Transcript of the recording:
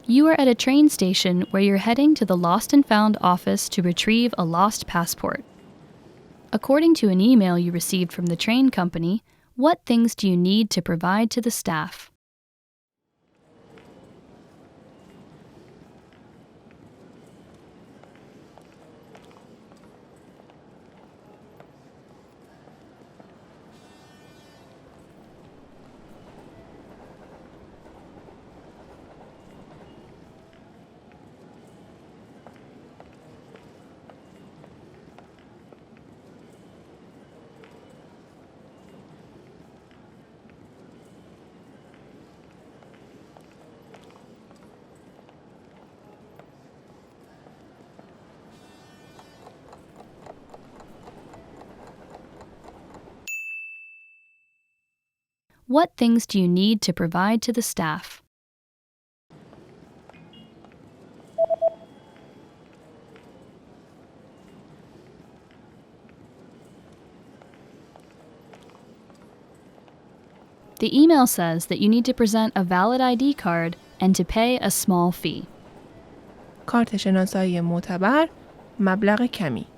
You are at a train station where you're heading to the Lost and Found office to retrieve a lost passport. According to an email you received from the train company, what things do you need to provide to the staff? What things do you need to provide to the staff? The email says that you need to present a valid ID card and to pay a small fee. کارت شناسایی معتبر، مبلغ کمی.